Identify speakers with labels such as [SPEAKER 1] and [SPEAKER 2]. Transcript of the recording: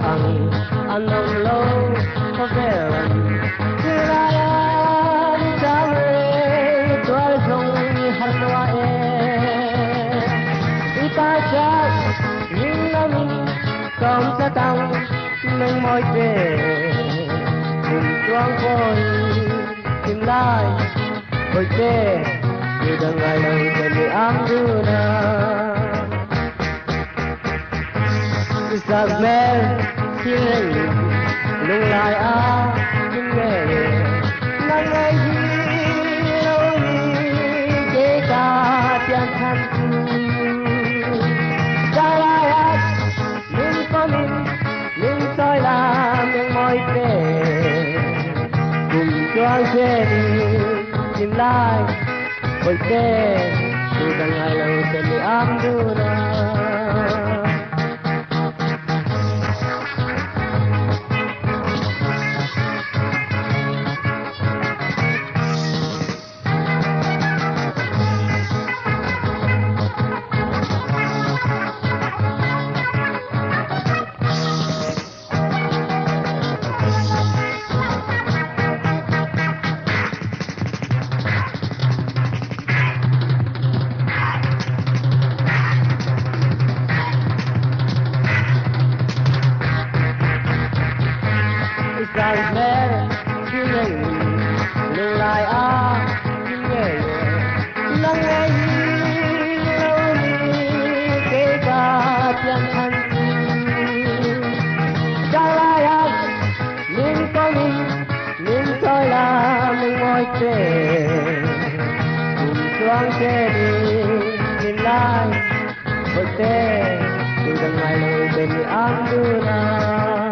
[SPEAKER 1] ang anong low paveran Kirayan dami tuwalsong harwae Itajak rin namin kaum tatang ng moite Kung tuwang ko'y simlay Moite Udang ayaw dali ang duna Isagmer siring lung lai a kim nghe nang ai hiu ni ke ka tian than tu da la ya min ko min soi la miếng môi te cùng choang che đi kim lai ôi te tu dang ai lâu te ni am du na Isagmer siring lung lai a kim nghe nang ai hiu ni ke ka tian than tu da la ya min ko min soi la miếng môi te cùng choang che đi kim lai ôi te tu dang ai lâu bên an du na